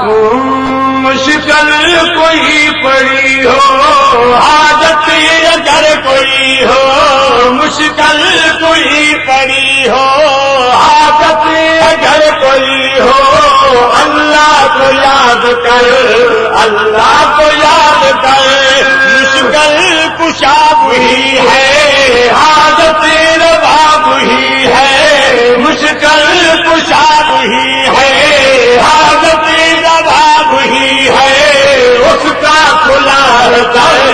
مشکل کوئی پڑی ہو، حاجت اگر کوئی ہو، مشکل کوئی پڑی ہو، حاجت اگر کوئی ہو، اللہ کو یاد کر، اللہ کو یاد کر، مشکل کشا وہی ہے، حاجت روا وہی ہے، مشکل کشا وہی ہے، حاجت روا وہی ہے، اس کا کھلا در،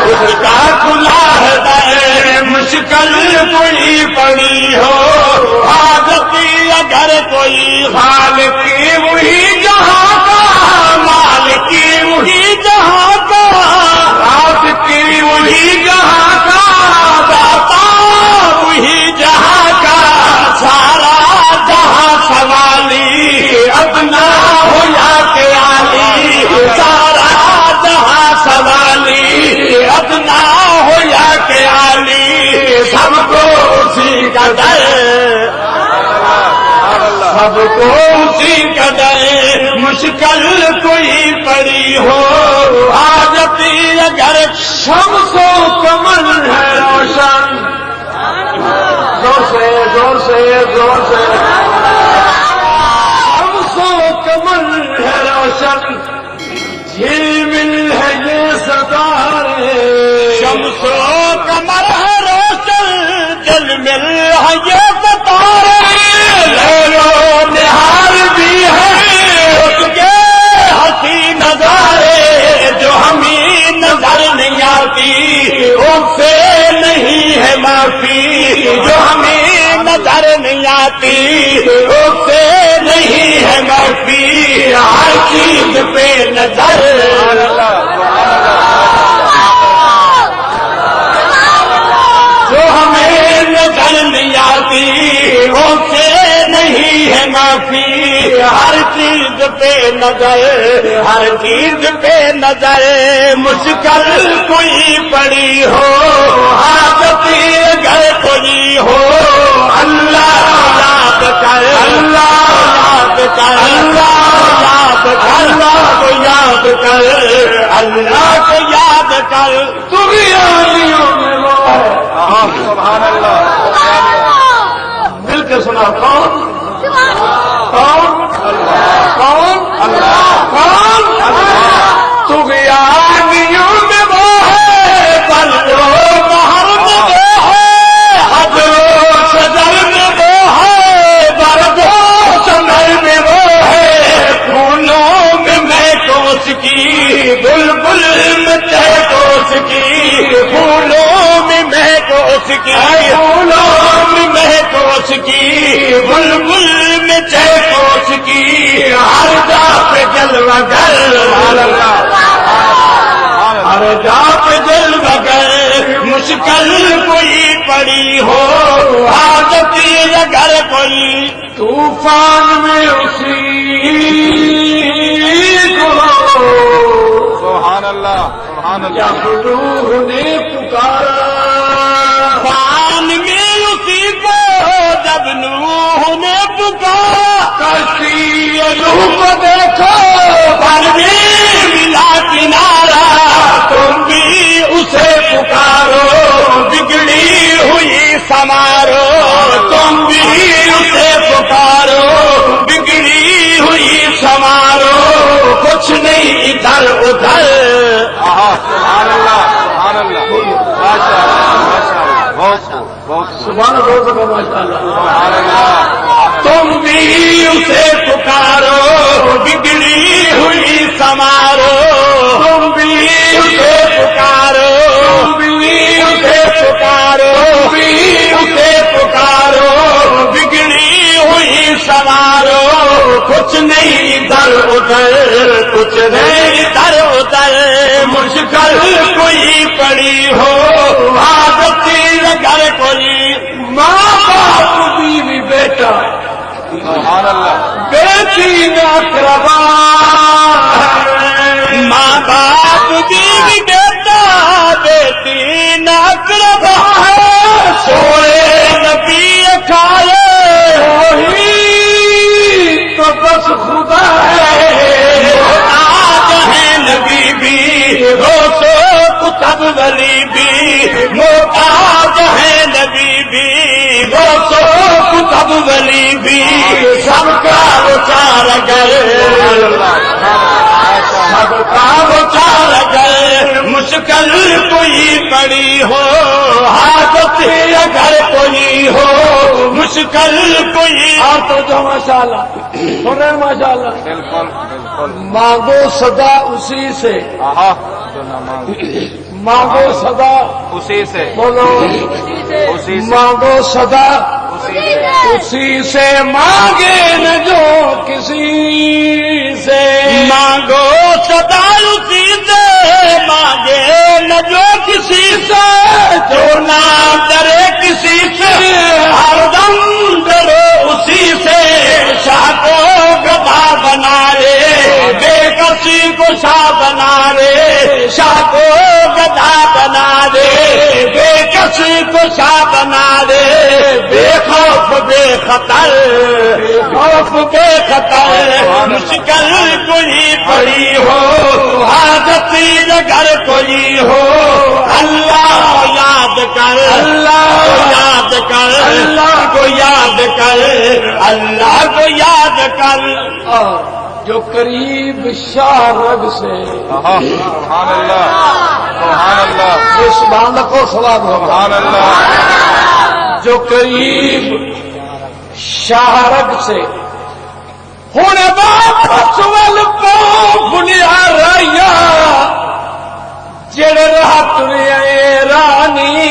اس کا کھلا در، مشکل کوئی پڑی ہو، حاجت اگر کوئی، خالق وہی جہاں کا، مالک وہی جہاں کا، رازق وہی جہاں کا، داتا وہی جہاں کا، سارا جہاں سوالی، ادنا ہو یا کہ عالی، سارا جہاں سوالی، ادنا ہو یا کہ عالی، سب کو اسی کا در، سب کو اسی کا در، مشکل کوئی پڑی ہو، حاجت اگر شمس و قمر ہے روشن، زور سے زور سے زور سے، شمس و قمر ہے روشن، جھیل ہے یہ ستارے، شمس و قمر ہے روشن، جل مل ہے یہ ستارے، لیلو نہار بھی ہے اس کے ہنسی نظارے، جو ہمیں نظر نہیں آتی ان سے نہیں ہے معافی، جو ہمیں نظر نہیں آتی ان سے نہیں ہے معافی، ہر چیز پہ نظر، جو ہمیں نظر نہیں آتی ان سے نہیں ہے معافی، ہر چیز پہ نظر، ہر چیز پہ نظر، مشکل کوئی پڑی ہو، حاجت اگر کوئی ہو، اللہ یاد کر، اللہ یاد کر، اللہ یاد کر، اللہ کو یاد کر، اللہ کو یاد کر، دنیاویوں میں وہ ہے، سبحان اللہ، مل کے سنا، کون کون کون کون، طغیانیوں میں وہ ہے، بلو بہر میں وہ ہے، حجر و شجر میں وہ ہے، برد و ثمر میں وہ ہے، پھولوں میں مہکوس کی، بلبل میں چہکوس کی، پھولوں میں مہکوس کی، پھولوں میں مہکوس کی، بلبل میں چہکوس کی، ہر جا پہ جلوہ گر، ہر جا پہ جلوہ گر، مشکل کوئی پڑی ہو، حاجت اگر کوئی، طوفان میں اسی کو، سبحان اللہ سبحان اللہ، روح نے پکارا، طوفان میں اسی کو جب نوح نے پکارا، کشتی نوح کو دیکھو بھر میں ملا کنارا، تم بھی اسے پکارو، بگڑی ہوئی سنوارو، تم بھی اسے پکارو، بگڑی ہوئی سنوارو، کچھ نہیں ادھر ادھر، سبحان اللہ سبحان اللہ، ماشاء اللہ ماشاء اللہ، بہت سبحان اللہ سبحان اللہ، تم بھی اسے پکارو، بگڑی ہوئی سنوارو، تم بھی اسے پکارو، تم بھی اسے پکارو، تم بھی اسے پکارو، بگڑی ہوئی سنوارو، کچھ نہیں ادھر ادھر، کچھ نہیں ادھر ادھر، مشکل کوئی پڑی ہو، حاجت اگر کوئی، ماں باپ بیوی بیٹا، سبحان اللہ، بیٹی میں اقربا، ماں باپ بیوی بیٹا، بیٹی میں اقربا ہے، سوئے نبی کھائے وہی تو بس خدا کا وہ چار گئے سب کا وہ چار گئے مشکل کوئی پڑی ہو حاجت اگر کوئی ہو مشکل کوئی آپ تو جو ماشاء اللہ سن رہے ہیں ماشاء اللہ بالکل بالکل مانگو صدا اسی سے مانگو صدا اسی سے بولو اسی سے مانگو صدا اسی سے مانگے نہ جو کسی سے مانگو صدا اسی سے مانگے نہ جو کسی سے جو نہ ڈرے کسی سے ہر دم ڈرو اسی سے شاہ کو گدھا بنا لے بے کسی کو شاہ بنا لے شاہ کو گدھا بنا دے بے کسی کو شاہ بنا دے بے خوف بے خطر خوف بے خطر مشکل کوئی پڑی ہو حاجت اگر کوئی ہو اللہ یاد کر اللہ یاد کر اللہ کو یاد کر اللہ کو یاد کر جو قریب شاہ رگ سے سبحان اللہ سبحان اللہ اس باندھ کو سواب ہوگا سبحان اللہ جو قریب شاہ رگ سے ہونے واپس ول پو بنیا رائیا جڑے رہا ترے رانی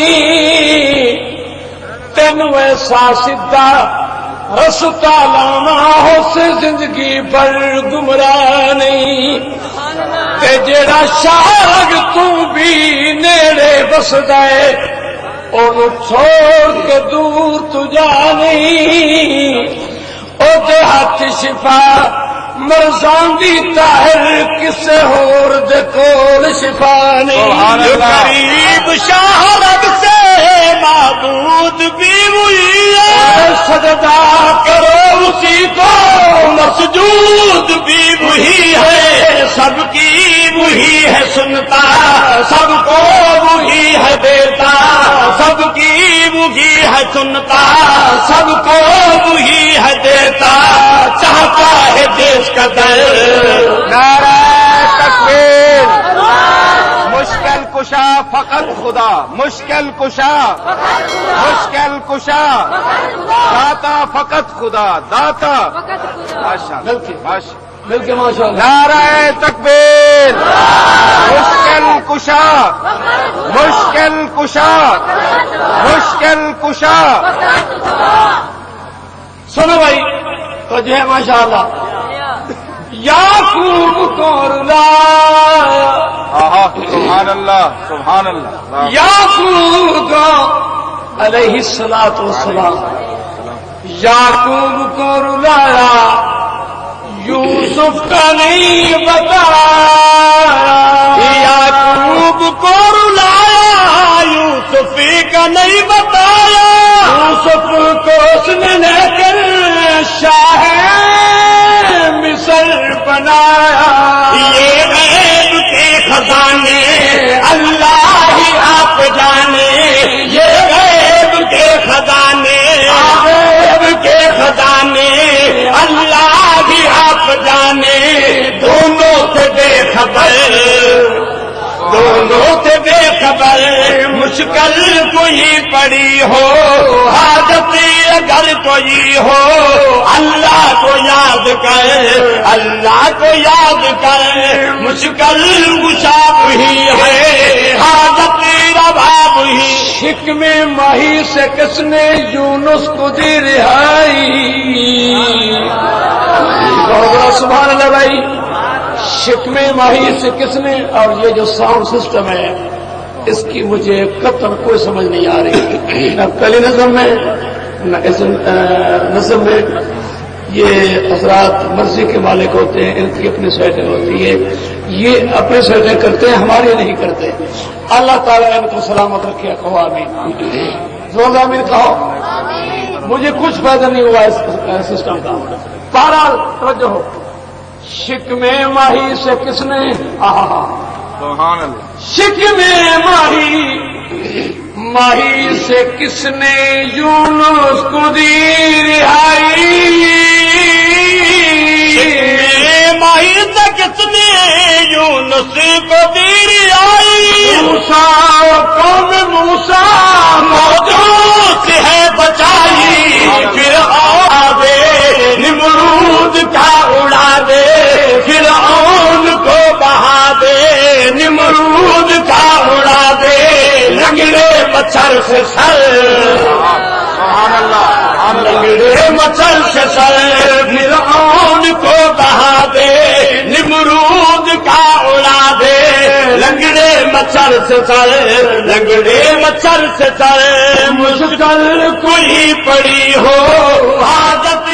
تینو ایسا سدھا رستا لانا ہو سے زندگی پر گمراہ نہیں تے جیڑا شاگ تو بھی نیڑے بس دے انہوں چھوڑ کے دور تجا نہیں او تے ہاتھ شفا مرزان دی طاہر کسے ہور دے کول شفا نہیں جو قریب شاہ رگ سے معبود بھی وہی ہے سجدہ کرو اسی کو مسجود بھی وہی ہے سب کی وہی ہے سنتا سب کو وہی ہے دیتا سب کی وہی ہے سنتا سب کو وہی ہے دیتا چاہتا ہے دیش کا در نعرہ تکبیر مشکل کشا فقط خدا مشکل کشا مشکل کشا داتا فقط خدا داتا ماشاء مل کے ماشاء اللہ نعرہ تکبیر مشکل کشا مشکل کشا مشکل کشا سنو بھائی تو جو ہے ماشاء اللہ یعقوب کو رلایا سبحان اللہ سبحان اللہ یعقوب کو علیہ الصلوۃ والسلام یعقوب کو رلایا یوسف کا نہیں بتایا یعقوب کو رلایا یوسف کا نہیں بتایا یوسف کو اس نے کر شاہ مصر بنایا یہ غیب کے خزانے اللہ ہی آپ جانے یہ غیب کے خزانے غیب کے خزانے اللہ بھی آپ جانے دونوں سے بے خبر دونوں سے بے خبر مشکل کوئی پڑی ہو حاجت اگر کوئی ہو اللہ کو یاد کر اللہ کو یاد کر مشکل گشا وہی ہے حاجت روا وہی شکم ماہی سے کس نے یونس کو دی رہائی بہت بڑا سبحان اللہ بھائی شکم ماہی سے کس نے اور یہ جو ساؤنڈ سسٹم ہے اس کی مجھے قطعاً کوئی سمجھ نہیں آ رہی نہ کلی نظم میں نہ اس نظم میں یہ حضرات مرضی کے مالک ہوتے ہیں ان کی اپنی سیٹنگ ہوتی ہے یہ اپنے سیٹنگ کرتے ہیں ہماری نہیں کرتے اللہ تعالیٰ ان کو سلامت رکھے کہو آمین زور آمین کہو مجھے کچھ فائدہ نہیں ہوا اس سسٹم کا بہرحال توجہ ہو شکم ماہی سے کس نے سبحان اللہ شکم ماہی سے کس نے یونس کو دی رہائی یونس کو دیر آئی موسیٰ قوم موسیٰ موجود ہے بچائی پھر آوے نمرود کا اڑا دے فرعون کو بہا دے نمرود کا اڑا دے لنگڑے مچھر سے سر سبحان اللہ سبحان اللہ لنگڑے مچھر سے سر فرعون کو بہا دے نمرود کا اڑا دے لنگڑے مچھر سے سر لنگڑے مچھر سے سر مشکل کوئی پڑی ہو حاجت